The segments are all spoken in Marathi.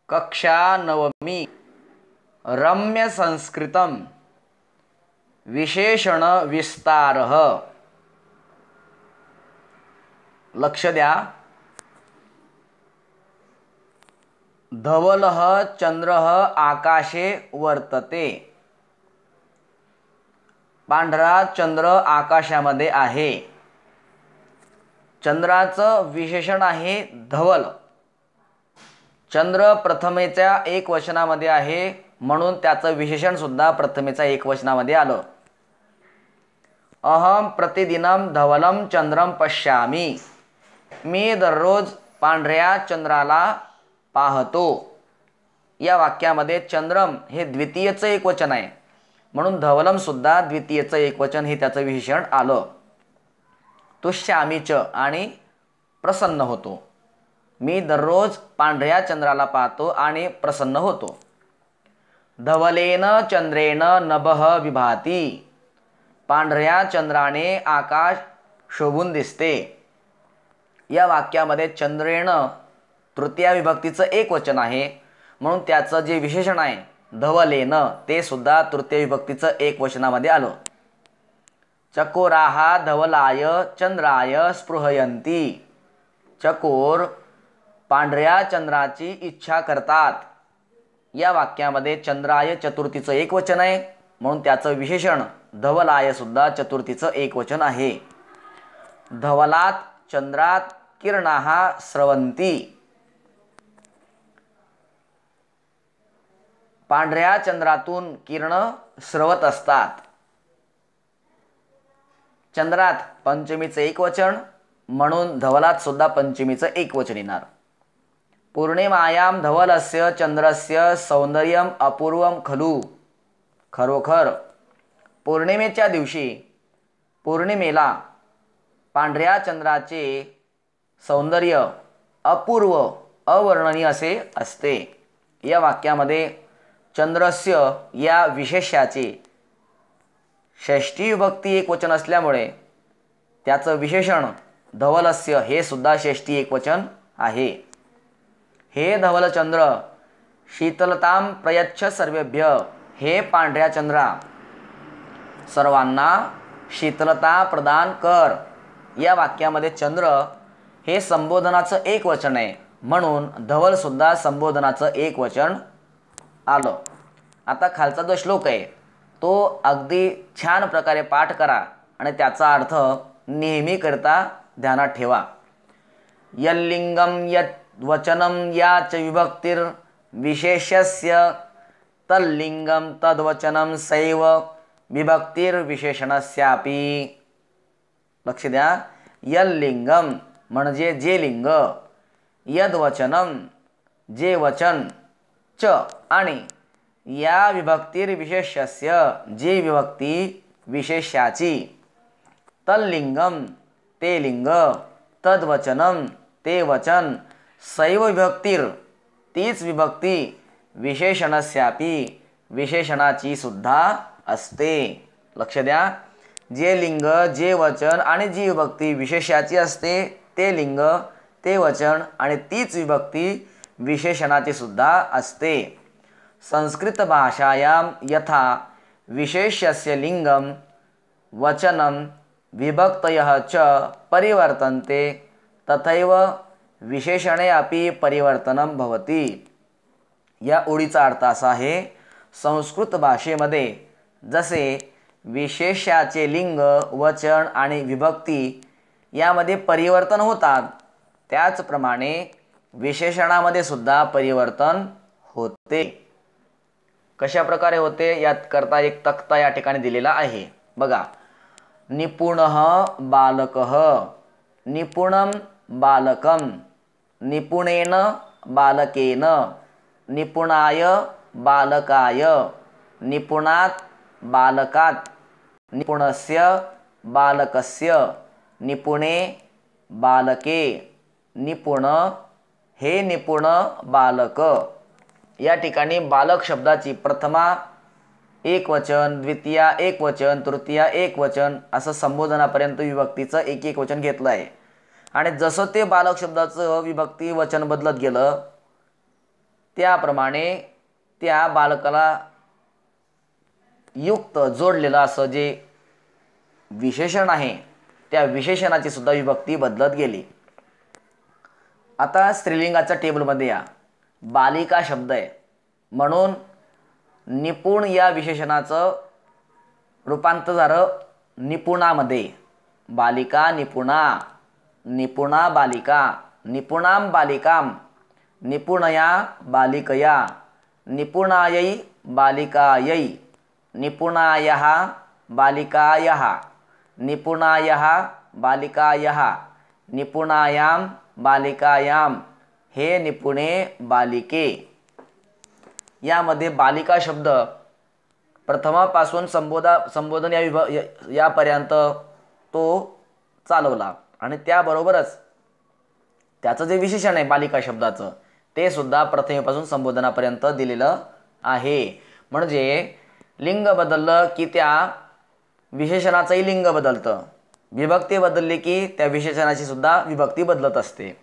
कक्षा नवमी रम्य संस्कृतम विशेषण विस्तारः। लक्ष द्या। धवलः चंद्रः आकाशे वर्तते। पांढरा चंद्र आकाशामध्ये आहे। चंद्राचं विशेषण आहे धवल। चंद्र प्रथमेच्या एकवचनामध्ये आहे म्हणून त्याचं विशेषण सुद्धा प्रथमेच्या एकवचनामध्ये आलं। अहम प्रतिदिनम धवलम चंद्रम पश्यामी। मी दररोज पांढऱ्या चंद्राला पाहतो। या वाक्यामध्ये चंद्रम हे द्वितीयचं एकवचन आहे म्हणून धवलम सुद्धा द्वितीयचं एकवचन हे त्याचं विशेषण आलं। तुष्यामीच आणि प्रसन्न होतो। मी दररोज पांढऱ्या चंद्राला पाहतो आणि प्रसन्न होतो। धवलेन चंद्रेन नभः विभाती। पांढऱ्या चंद्राने आकाश शोभून दिसते। या वाक्यामध्ये चंद्रेन तृतीया विभक्तीचं एकवचन आहे म्हणून त्याचं जे विशेषण आहे धवलेन ते सुद्धा तृतीय विभक्तीचं एकवचनामध्ये आलं। चकोराः धवलाय चंद्राय स्पृहयन्ति। चकोर पांढऱ्या चंद्राची इच्छा करतात। या वाक्यामध्ये चंद्राय चतुर्थीचं एकवचन आहे म्हणून त्याचं विशेषण धवलाय सुद्धा चतुर्थीचं एकवचन आहे। धवलात चंद्रात किरणाः स्रवन्ति। पांढऱ्या चंद्रातून किरण स्रवत असतात। चंद्रात पंचमीचं एकवचन म्हणून धवलात सुद्धा पंचमीचं एकवचन येणार। पूर्णिमायां धवलस्य चंद्रस्य सौंदर्यम अपूर्वम खलु। खरोखर पौर्णिमेच्या दिवशी पौर्णिमेला पांढऱ्या चंद्राचे सौंदर्य अपूर्व अवर्णनीय असे असते। या वाक्यामध्ये चंद्रस्य या विशेष्याचे षष्ठी विभक्ती एकवचन असल्यामुळे त्याचं विशेषण धवलस्य हे सुद्धा षष्ठी एकवचन आहे। हे धवलचंद्र शीतलतां प्रयच्छ सर्वेभ्य। हे पांढऱ्या चंद्रा सर्वांना शीतलता प्रदान कर। या वाक्यामध्ये चंद्र हे संबोधनाचं एकवचन आहे म्हणून धवल सुद्धा संबोधनाचं एकवचन आलं। आता खालचा जो श्लोक आहे तो अगदी छान प्रकारे पाठ करा आणि त्याचा अर्थ नेहमी करता ध्यानात ठेवा। यल्लिंगम यद्वचनम याच विभक्तिर विशेष्यस्य तल्लिंगम तद्वचनम सैव विभक्तिर विशेषणस्यापि। लक्ष द्या। यल्लिंगम म्हणजे जे लिंग, यद्वचनम जे वचन, च आणि या विभक्तिर विशेष्यस्य जे विभक्ती विशेष्याची, तल्लिंगम ते लिंग, तद्वचनम ते वचन, सैव विभक्तिर तीच विभक्ती, विशेषणस्यापि विशेषणाची सुद्धा असते। लक्ष द्या। जे लिंग जे वचन आणि जी विभक्ती विशेष्याची असते ते लिंग ते वचन आणि तीच विभक्ती विशेषणाची सुद्धा असते। संस्कृत भाषायां यथा विशेष्यस्य लिंगम वचनम विभक्तयः च परिवर्तन्ते तथैव विशेषणे अपि परिवर्तनम भवति। या ओळीचा अर्थ असा आहे, संस्कृत भाषेमध्ये जसे विशेष्याचे लिंग वचन आणि विभक्ती यामध्ये परिवर्तन होतात त्याचप्रमाणे विशेषणामध्ये सुद्धा परिवर्तन होते। कशा प्रकारे होते यात करता एक तक्ता या ठिकाणी दिलेला आहे बघा। निपुणः बालकः, निपुणं बालकं, निपुणेन बालकेन, निपुणाय बालकाय, निपुणात बालकात, निपुणस्य बालकस्य, निपुणे बालके, निपुण हे निपुण बालक। या ठिकाणी बालक शब्दाची प्रथमा एकवचन, द्वितीया एकवचन, तृतीया एकवचन असं संबोधनापर्यंत विभक्तीचं एक एक वचन घेतलं आहे आणि जसं ते बालक शब्दाचं विभक्ती वचन बदलत गेलं त्याप्रमाणे त्या बालकाला युक्त जोडलेलं असं जे विशेषण आहे त्या विशेषणाची सुद्धा विभक्ती बदलत गेली. आता स्त्रीलिंगाच्या टेबलमध्ये या बालिका शब्द आहे म्हणून निपुण या विशेषणाचं रूपांतर झालं निपुणामध्ये. बालिका निपुणा, निपुणा बालिका, निपुणां बालिकां, निपुणया बालिकया, निपुणायै बालिकायै, निपुणायः बालिकायः, निपुणायः बालिकायः, निपुणायां बालिकायां, हे निपुणे बालिके. यामध्ये बालिका शब्द प्रथमापासून संबोधन यापर्यंत तो चालवला आणि त्याबरोबरच त्याचं जे विशेषण आहे बालिका शब्दाचं ते सुद्धा प्रथमेपासून संबोधनापर्यंत दिलेलं आहे. म्हणजे लिंग बदललं की त्या विशेषणाचंही लिंग बदलतं, विभक्ती बदलली की त्या विशेषणाची सुद्धा विभक्ती बदलत असते.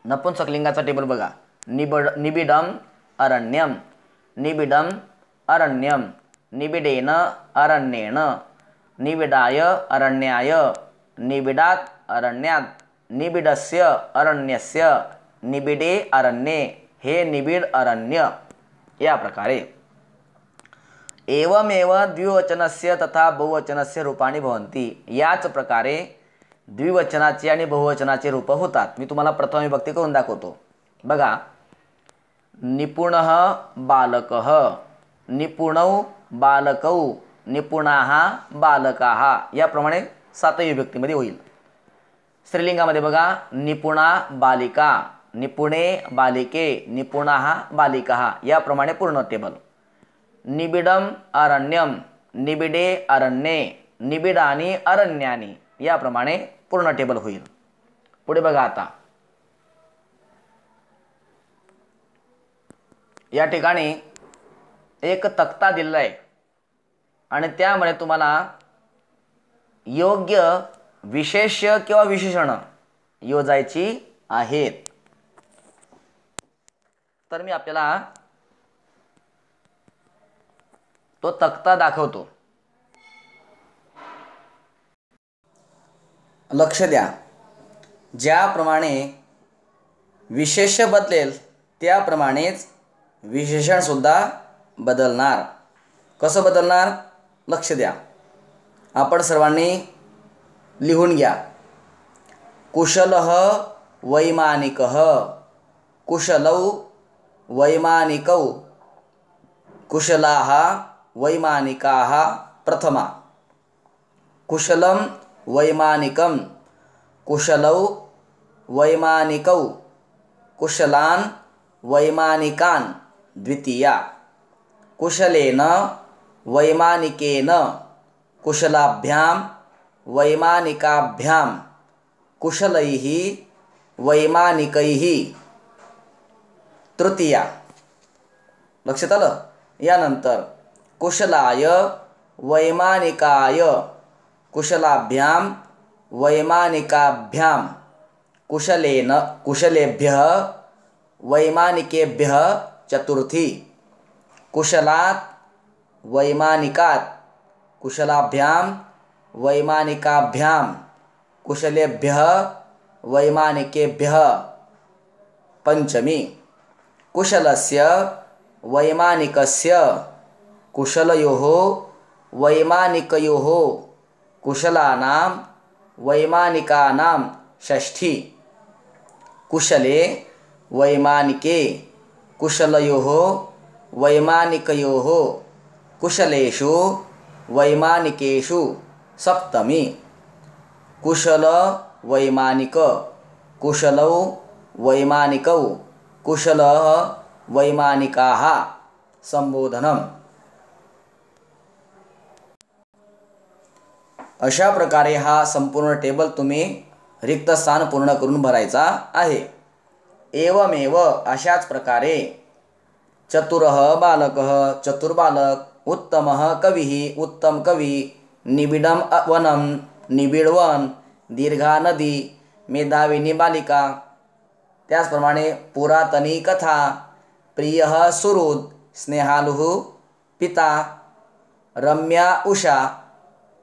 नपुंसकलिंगाचा टेबल बघा. निबिडम अरण्यम, निबिडम अरण्यम, निबिडेन अरण्येन, निबिडाय अरण्याय, निबिडात अरण्यात, निबिडस्य अरण्यस्य, निबिडे अरण्ये, हे निबिड अरण्य. या प्रकारे एवमेव द्विवचनस्य तथा बहुवचनस्य रूपाणि भवन्ति. याच प्रकारे द्विवचनाचे आणि बहुवचनाचे रूप होतात. मी तुम्हाला प्रथम विभक्ती करून दाखवतो. बघा. निपुणः बालकः, निपुणौ बालकौ, निपुणाः बालकाः. याप्रमाणे सातही विभक्तीमध्ये होईल. स्त्रीलिंगामध्ये बघा. निपुणा बालिका, निपुणे बालिके, निपुणाः बालिकाः. याप्रमाणे पूर्ण टेबल. निबिडम अरण्यम, निबिडे अरण्ये, निबिडानी अरण्यानी. याप्रमाणे पूर्ण टेबल होईल. पुढे बघा. आता या ठिकाणी एक तक्ता दिलेला आहे आणि त्यामुळे तुम्हाला योग्य विशेष्य किंवा विशेषण योजायची आहेत. तर मी आपल्याला तो तक्ता दाखवतो. लक्ष द्या. ज्याप्रमाणे विशेष्य बदलेल त्याप्रमाणेच विशेषण सुद्धा बदलणार. कसं बदलणार? लक्ष द्या. आपण सर्वांनी लिहून घ्या. कुशलः वैमानिकः, कुशलौ वैमानिकौ, कुशलाः वैमानिकाः. प्रथमा. कुशलं वैमानिकं, कुशलौ वैमानिकौ, कुशलान् वैमानिकान्. द्वितीया. कुशलेन वैमानिकेन, कुशलाभ्यां वैमानिकाभ्यां, कुशलैः वैमानिकैः. तृतीया. लक्षात आलं? यानंतर कुशलाय वैमानिकाय, कुशलाभ्यां वैमानिकाभ्यां, कुशलेन कुशलेभ्यः वैमानिकेभ्यः. चतुर्थी. कुशलात् वैमानिकात्, कुशलाभ्यां वैमानिकाभ्यां, कुशलेभ्यः वैमानिकेभ्यः. पंचमी. कुशलस्य वैमानिकस्य, कुशलयोः वैमानिकयोः, कुशलानां वैमानिकानां. षष्ठी. कुशले वैमानिके, कुशलयोः वैमानिकयोः, कुशलेषु वैमानिकेषु. सप्तमी. कुशल वैमानिक, कुशलौ वैमानिकौ, कुशलः वैमानिकाः. संबोधनम. अशा प्रकारे हा संपूर्ण टेबल तुम्ही रिक्त स्थान पूर्ण करून भरायचा आहे. एवमेव अशाच प्रकारे चतुरः बालकः, चतुर बालक. उत्तमः कविः, उत्तम कवी. निबिडम वनम, निबिड वन. दीर्घा नदी, मेधाविनी बालिका. त्याचप्रमाणे पुरातनी कथा, प्रियः सुहृद् स्नेहालुः पिता रम्या उषा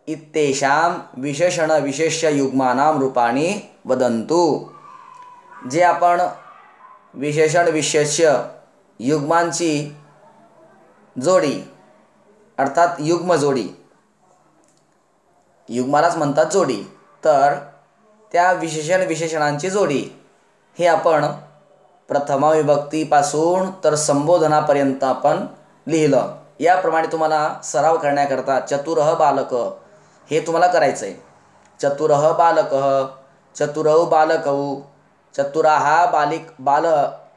इत्येषां विशेषण विशेष्य युग्मानां रूपाणी वदन्तु। जे आपण विशेषण विशेष्य युग्मांची जोडी अर्थात युग्म जोडी, युग्मालाच म्हणतात जोडी, तर त्या विशेषण विशेषणांची जोडी हे आपण प्रथमा विभक्तीपासून तर संबोधनापर्यंत आपण लिहिलं। याप्रमाणे तुम्हाला सराव करण्याकरता चतुरः बालक हे तुम्हाला करायचं आहे। चतुरः बालकः, चतुरौ बालकौ, चतुराः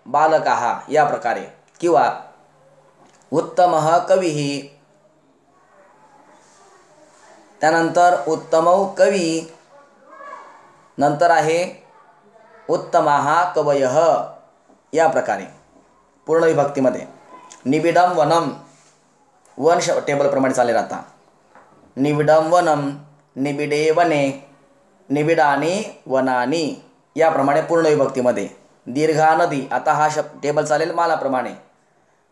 बालकाः या प्रकारे, किंवा उत्तमः कविः, त्यानंतर उत्तमौ कवी, नंतर आहे उत्तमाः कवयः या प्रकारे पूर्ण विभक्तीमध्ये। निबिडम वनम, वन टेबलप्रमाणे चालेल आता। निबिडम वनम, निबिडे वने, निबिडानी वनानी याप्रमाणे पूर्ण विभक्तीमध्ये। दीर्घा नदी, आता हा टेबल चालेल मालाप्रमाणे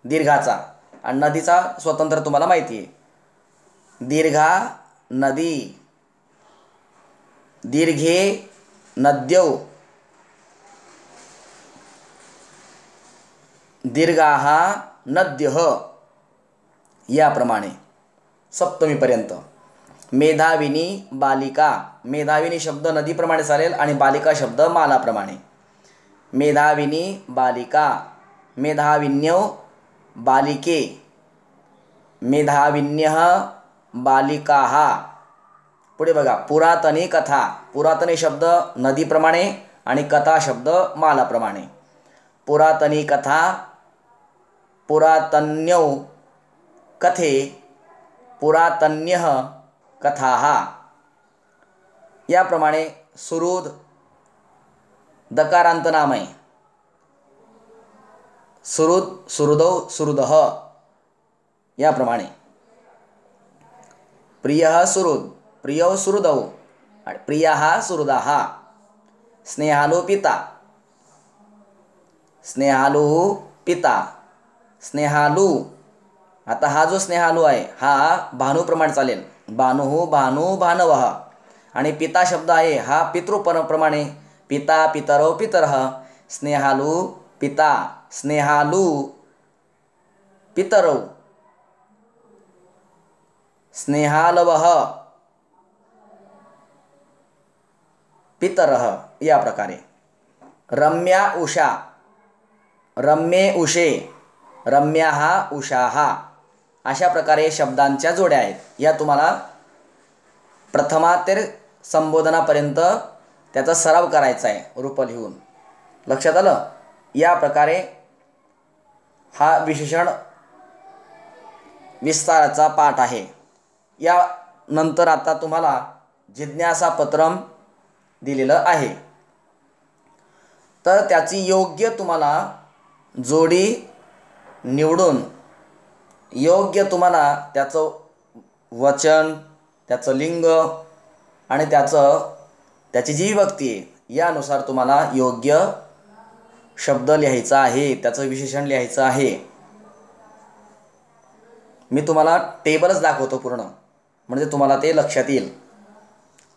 दीर्घाचा, आणि नदीचा स्वतंत्र तुम्हाला माहिती आहे। दीर्घा नदी, दीर्घे नद्यौ, दीर्घाः नद्यः याप्रमाणे सप्तमीपर्यंत। मेधाविनी बालिका, मेधाविनी शब्द नदीप्रमाणे चालेल आणि बालिका शब्द मालाप्रमाणे। मेधाविनी बालिका, मेधाविन्यौ बालिके, मेधाविन्यः बालिकाः। पुढे बघा, पुरातनी कथा, पुरातनी शब्द नदीप्रमाणे आणि कथा शब्द मालाप्रमाणे। पुरातनी कथा, पुरातन्यौ कथे, पुरातन्यः कथाः याप्रमाणे। सुहृद दकारांत नाम आहे, सुहृद सुहृदौ सुहृदः याप्रमाणे। प्रियः सुहृद, प्रियौ सुहृदौ, प्रियाः सुहृदाः। स्नेहालु पिता, स्नेहालुः पिता, स्नेहालू, आता हा जो स्नेहालू आहे हा भानुप्रमाणे चालेल, भानुः भानु भानवः, आणि पिता शब्द आहे हा पितृप्रमाणे, पिता पितरौ पितरः। स्नेहालू पिता, स्नेहालू पितरौ, स्नेहालवः पितरः या प्रकारे। रम्या उषा, रम्ये उषे, रम्याः उषाः अशा प्रकारे शब्दांच्या जोड्या आहेत। या तुम्हाला प्रथमा ते संबोधनापर्यंत त्याचा सराव करायचा आहे रूप लिहून, लक्षात आलं। या प्रकारे हा विशेषण विस्ताराचा पाठ आहे। या नंतर आता तुम्हाला जिज्ञासा पत्रम दिलेलं आहे, तर त्याची योग्य तुम्हाला जोडी निवडून योग्य तुम्हाला त्याचं वचन, त्याचं लिंग आणि त्याची जी विभक्ती आहे यानुसार तुम्हाला योग्य शब्द लिहायचा आहे, त्याचं विशेषण लिहायचं आहे। मी तुम्हाला टेबलच दाखवतो पूर्ण, म्हणजे तुम्हाला ते लक्षात येईल।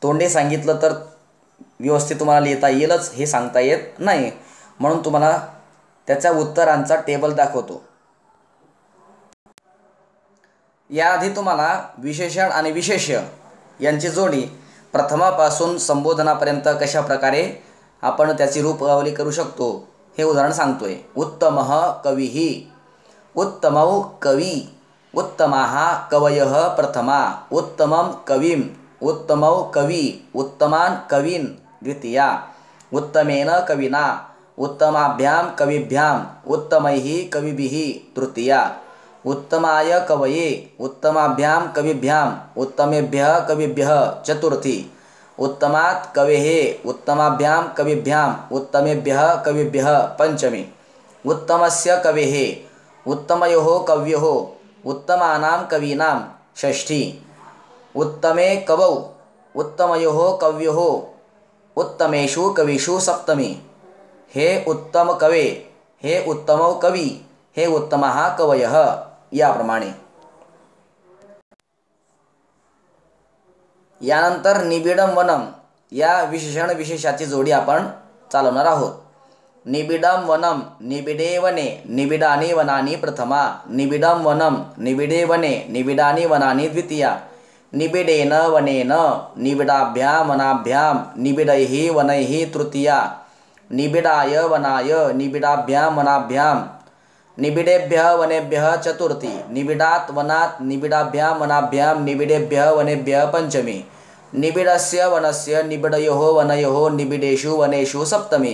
तोंडी सांगितलं तर व्यवस्थित तुम्हाला लिहिता येईलच हे सांगता येत नाही, म्हणून तुम्हाला त्याच्या उत्तरांचा टेबल दाखवतो। याआधी तुम्हाला विशेषण आणि विशेष्य यांची जोडी प्रथमापासून संबोधनापर्यंत कशा प्रकारे आपण त्याची रूपवावली करू शकतो हे उदाहरण सांगतोय। उत्तमः कविः, उत्तमौ कवी, उत्तमाः कवयः प्रथमा, उत्तमं कविं, उत्तमौ कवी, उत्तमान् कवीन् द्वितीया, उत्तमेन कविना, उत्तमाभ्यां कविभ्याम्, उत्तमैः कविभिः तृतीया, उत्तमाय कवये, उत्तमाभ्यां कविभ्याम्, उत्तमेभ्यः कविभ्यः चतुर्थी, उत्तमात् कवेः, उत्तमाभ्यां कविभ्याम्, उत्तमेभ्यः कविभ्यः पंचमी, उत्तमस्य कवेः, उत्तमयोः कव्योः, उत्तमानां कवीनां षष्ठी, उत्तमे कवौ, उत्तमयोः कव्योः, उत्तमेषु कविषु सप्तमी। हे उत्तम कवे, हे उत्तमौ कवी, हे उत्तमः कवयः याप्रमाणे. यानंतर निबिडम वनम या विशेषण विशेषाची जोडी आपण चालवणार आहोत. निबिडम वनम निबिडे वने निबिडानी वनानी प्रथमा. निबिडम वनम निबिडे वने निबिडानी वनानी द्वितीया. निबिडेन वनेन निबिडाभ्याम वनाभ्याम निबिडैः वनैः तृतीया. निबिडाय वनाय निबिडाभ्याम वनाभ्याम निबिडेभ्यः वनेभ्यः चतुर्थी. निबिडात् वनात् निबिडाभ्याम वनाभ्याम निबिडेभ्यः वनेभ्यः पंचमी. निबिडस्य वनस्य निबिडयोः वनयोः निबिडेषु वनेषु सप्तमी.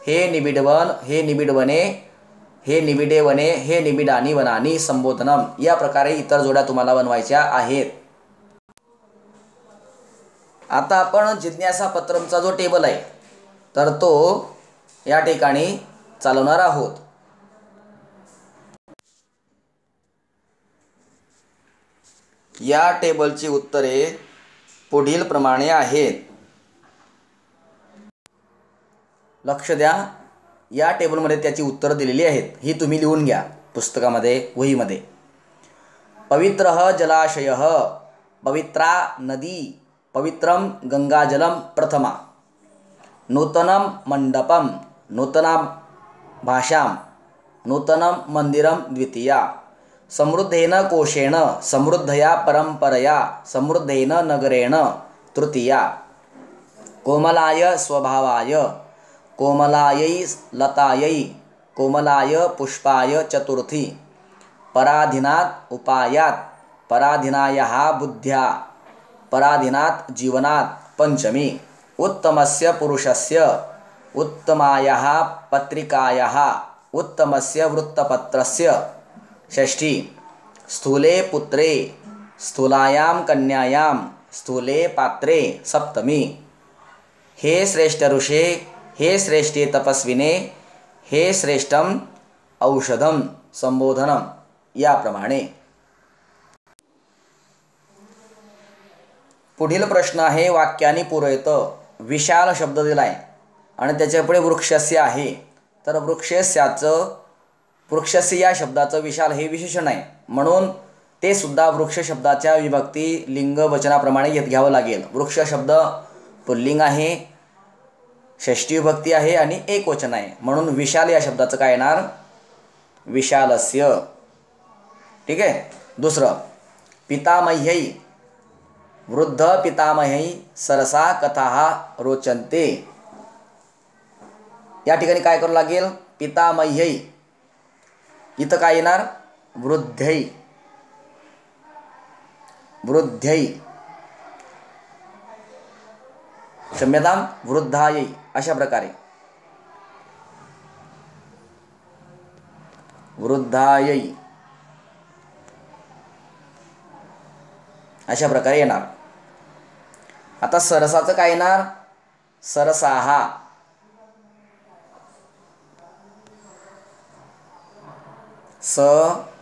हे निबिडवन हे निबिडवने हे निबिडे वने हे निबिडानी वनानी संबोधनम. या प्रकारे इतर जोड्या तुम्हाला बनवायच्या आहेत. आता आपण जिज्ञासा पत्रमचा जो टेबल आहे तर तो या ठिकाणी चालवणार आहोत. या टेबलची उत्तरे पुढील प्रमाणे आहेत. लक्ष द्या, या टेबलमध्ये त्याची उत्तरं दिलेली आहेत. ही तुम्ही लिहून घ्या पुस्तकामध्ये वहीमध्ये. पवित्रः जलाशयः पवित्रा नदी पवित्रम गंगाजलम प्रथमा. नूतनं मंडपम नूतना भाषां नूतनं मंदिरम द्वितीया. समृद्धेन कोशेन समृद्धया परंपरया समृद्धेन नगरेण तृतीया. कोमलाय स्वभावाय कोमलायै लतायै कोमलाय पुष्पाय चतुर्थी. पराधीनात् उपायात् पराधीनायाः बुद्ध्या पराधीनात् जीवनात् पंचमी. उत्तमस्य पुरुषस्य उत्तमायाः पत्रिकायाः उत्तमस्य वृत्तपत्रस्य षष्ठी. स्थूले पुत्रे स्थूलायां कन्यायां स्थूले पात्रे सप्तमी. हे श्रेष्ठ ऋषे हे श्रेष्ठे तपस्विने हे श्रेष्ठम औषधम संबोधनम याप्रमाणे. पुढील प्रश्न आहे वाक्याने पूरयत. विशाल शब्द दिलाय आणि त्याच्या पुढे वृक्षस्य आहे. तर वृक्षस्य या शब्दाचं विशाल हे विशेषण आहे म्हणून ते सुद्धा वृक्ष शब्दाच्या विभक्ती लिंग वचनाप्रमाणे घ्यावं लागेल. वृक्ष शब्द पुल्लिंग आहे, षष्ठी विभक्ती आहे आणि एक वचन आहे म्हणून विशाल या शब्दाचं काय येणार विशालस्य. ठीक आहे. दुसरं पितामह्यै वृद्ध पितामह्यै सरसा कथा रोचन्ते. या ठिकाणी काय करावं लागेल पितामह्यै. इथं काय येणार वृद्ध्यै वृद्ध्यै क्षम्यतां वृद्धायै अशा प्रकारे वृद्धायै अशा प्रकारे येणार. आता सरसाचं काय येणार सरसाहा. स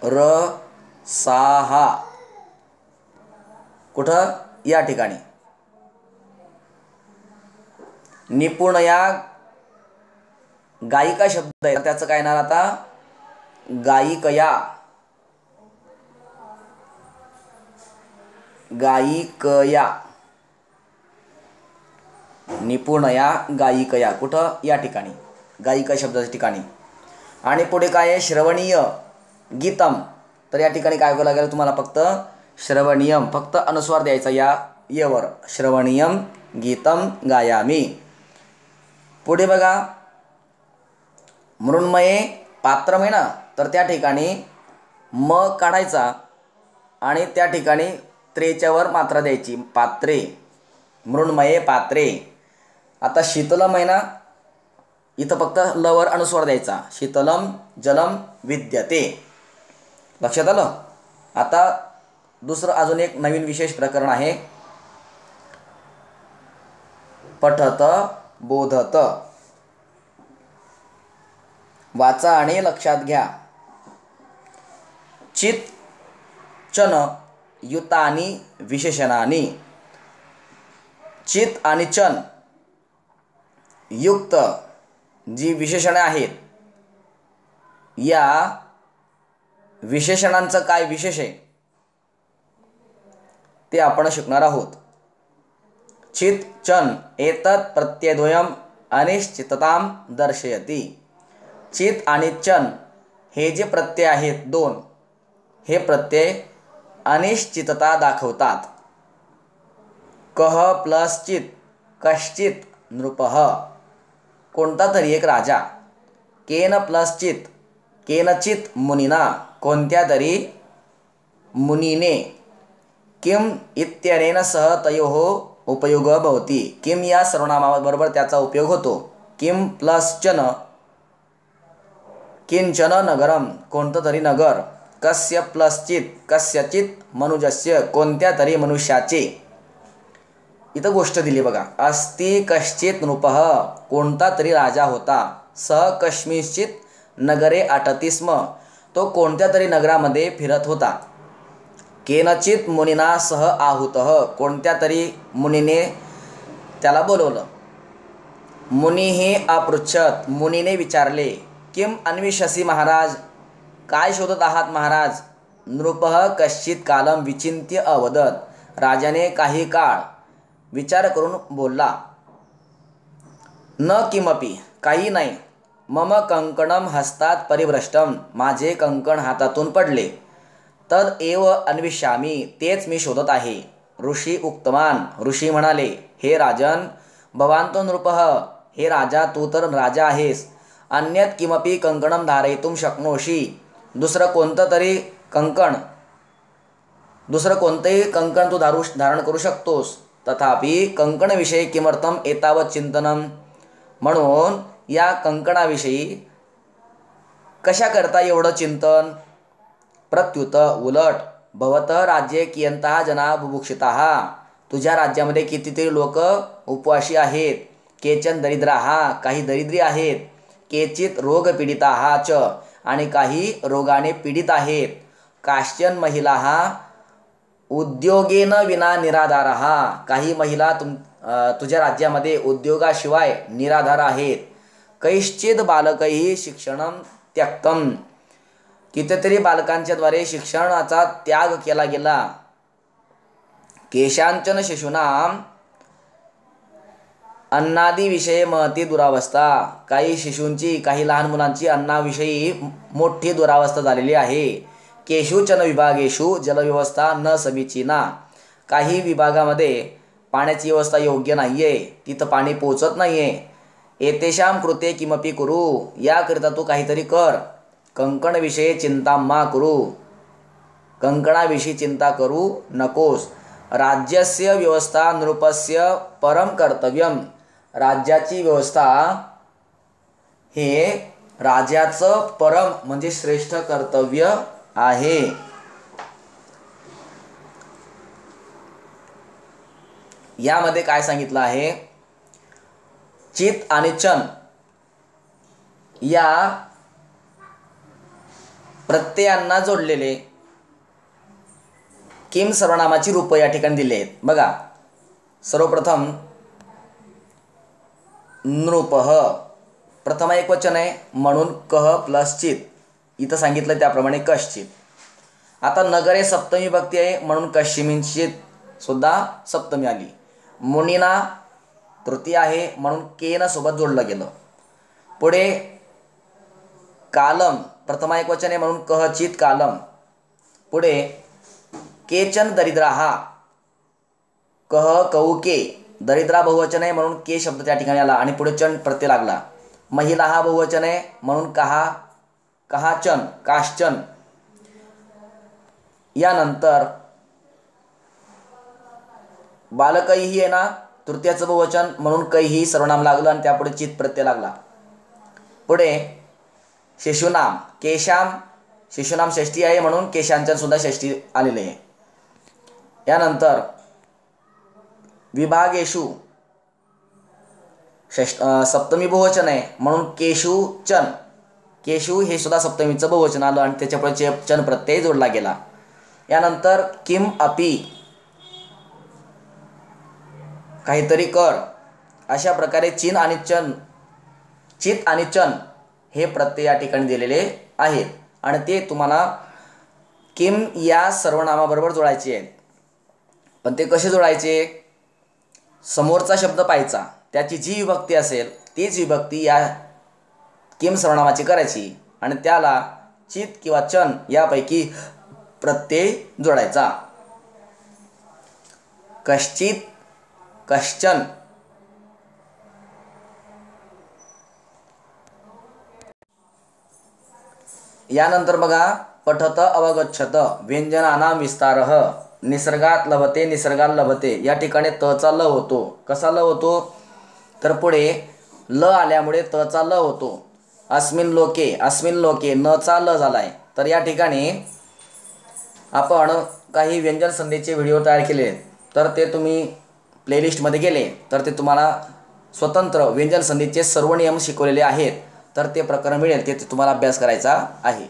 र साहा कुठं या ठिकाणी. निपुण या गायिका शब्द आहे त्याचं काय येणार आता गायिकया गायिकया. निपुण या गायिकया कुठं या ठिकाणी गायिका शब्दाच्या ठिकाणी. आणि पुढे काय आहे श्रवणीय गीतम. तर या ठिकाणी काय करावं लागेल तुम्हाला फक्त श्रवणीयम फक्त अनुस्वार द्यायचा या येवर श्रवणीयम गीतम गायामी. पुढे बघा मृण्मये पात्रम आहे ना तर त्या ठिकाणी म काढायचा आणि त्या ठिकाणी त्रेच्यावर मात्रा द्यायची पात्रे मृण्मये पात्रे. आता शीतलम आहे ना इथं फक्त लवर अनुस्वार द्यायचा शीतलम जलम विद्यते. लक्षात आलं. आता दुसरं अजून एक नवीन विशेष प्रकरण आहे पठत बोधत. वाचा आणि लक्षात घ्या. चित चन युतानी विशेषणानी. चित आणि चन युक्त जी विशेषणे आहेत या विशेषणांचं काय विशेष आहे ते आपण शिकणार आहोत. चित चन एतत् प्रत्ययद्वयम् अनिश्चिततां दर्शयति. चित आणि चन हे जे प्रत्यय आहेत दोन, हे प्रत्यय अनिश्चितता दाखवतात. कह प्लस चित कश्चित नृपः, कोणता तरी एक राजा. केन प्लस चित केनचित मुनिना, कोणत्या तरी मुनीने. किम इत्यनेन सह तयोः उपयोग भवति, किम या सर्वनामाबरोबर त्याचा उपयोग होतो. किम प्लस चन किंचन नगरम, कोणतं तरी नगर. कस्य प्लस चित कस्यचित मनुजस्य, कोणत्या तरी मनुष्याचे. इथं गोष्ट दिली बघा. अस्ति कश्चित नृपः, कोणता तरी राजा होता. सह कश्मीश्चित नगरे अटति स्म, तो कोणत्या तरी नगरामध्ये फिरत होता. केनचित मुनिना सह आहूतः, कोणत्या तरी मुनीने त्याला बोलवलं. मुनीही अपृच्छत, मुनीने विचारले. किम अन्विषसि महाराज, काय शोधत आहात महाराज. नृपः कश्चित कालम विचिन्त्य अवदत, राजाने काही काळ विचार करून बोलला. न किमपि, काही नाही. मम कंकणम हस्तात परिभ्रष्टम, माझे कंकण हातातून पडले. तद एव अन्विष्यामी, तेच मी शोधत आहे. ऋषी उक्तवान, ऋषी म्हणाले. हे राजन, भवान तो नृपः, हे राजा तू तर राजा आहेस. अन्यत किमपि कंकणम धारयितुम शक्नोषि, दुसरं कोणतेही कंकण तू धारण करू शकतोस. तथापि कंकणविषयी किमर्थम एतावत चिंतनम, म्हणून या कंकणाविषयी कशा करता एवढं चिंतन. प्रत्युत उलट, भवतः राज्ये कियंतः जना बुभुक्षिताः, तुझ्या राज्यामध्ये कितीतरी लोक उपवाशी आहेत. केचन दरिद्राः, काही दरिद्री आहेत. केचित रोगपीडिताः च, आणि काही रोगाने पीडित आहेत. काश्चन महिलाः उद्योगेन विना निराधाराः, काही महिला तुझ्या राज्यामध्ये उद्योगाशिवाय निराधार आहेत. कैश्चित बालकैः शिक्षणं त्यक्तम, कितीतरी बालकांच्या द्वारे शिक्षणाचा त्याग केला गेला. केशांचन शिशूनाम अन्नादिविषयी महती दुरावस्था, काही शिशूंची, काही लहान मुलांची अन्नाविषयी मोठी दुरावस्था झालेली आहे. केषुचन विभागेषु जलव्यवस्था न समीचीना, काही विभागामध्ये पाण्याची व्यवस्था योग्य नाही आहे, तिथं पाणी पोचत नाही आहे. एतेषां कृते किमपि कुरु, याकरिता तू काहीतरी कर. कंकणविषयी चिंता मा कुरु, कंकणाविषयी चिंता करू नकोस. राज्यस्य व्यवस्था नृपस्य परम कर्तव्यम, राज्याची व्यवस्था हे राजाचं परम म्हणजे श्रेष्ठ कर्तव्य आहे. यामध्ये काय सांगितलं आहे. चित आणि चन या प्रत्ययांना जोडलेले किम सर्वनामाची रूप या ठिकाणी दिले आहेत. बघा, सर्वप्रथम नृपः प्रथम एक वचन आहे म्हणून कह प्लस चित, इथं सांगितलं त्याप्रमाणे कश्चित. आता नगरे सप्तमी भक्ती आहे म्हणून कश्चित सुद्धा सप्तमी आली. मुनीना तृतीय आहे म्हणून केन सोबत जोडलं गेलं. पुढे कालम प्रथम एक वचन आहे म्हणून कहचित कालम. पुढे केचन दरिद्राहा, कह कौके, दरिद्रा बहुवचन आहे म्हणून के शब्द त्या ठिकाणी आला आणि पुढे चन प्रत्यय लागला. महिला हा बहुवचन आहे म्हणून कहाचन काश्चन. यानंतर बालकैही आहे ना, तृतीयाचं बहुवचन म्हणून कैही सर्वनाम लागलं आणि त्यापुढे चित प्रत्यय लागला. पुढे शिशुनाम केशाम, शिशुनाम षष्ठी आहे म्हणून केशांचन सुद्धा षष्ठी आलेले आहे. यानंतर विभागेषु सप्तमी बहुवचन आहे म्हणून केशुचन, केशु हे सुद्धा सप्तमीचं बहुवचन आलं आणि त्याच्यापुढे चन प्रत्यय जोडला गेला. यानंतर किम अपि, काहीतरी कर. अशा प्रकारे चित आणि चन हे प्रत्यय या ठिकाणी दिलेले आहेत आणि ते तुम्हाला किम या सर्वनामाबरोबर जोडायचे आहेत. पण ते कसे जोडायचे? समोरचा शब्द पाहायचा, त्याची जी विभक्ती असेल तीच विभक्ती या किम सर्वनामाची करायची आणि त्याला चित किंवा चं यापैकी प्रत्यय जोडायचा. कश्चित, कश्चन. यानंतर बघा पठत अवगच्छत व्यंजनानां विस्तारः निसर्गात लभते निसर्गात लभते. या ठिकाणी तचा ल होतो. कसा ल होतो? तर पुढे ल आल्यामुळे तचा ल होतो. अस्मिन लोके, अस्मिन लोके नचा ल झालाय. तर या ठिकाणी आपण काही व्यंजन संधीचे व्हिडिओ तयार केले, तर ते तुम्ही प्लेलिस्टमध्ये गेले तर ते तुम्हाला स्वतंत्र व्यंजन संधीचे सर्व नियम शिकवलेले आहेत. तर ते प्रकरण मिळेल, ते तुम्हाला अभ्यास करायचा आहे.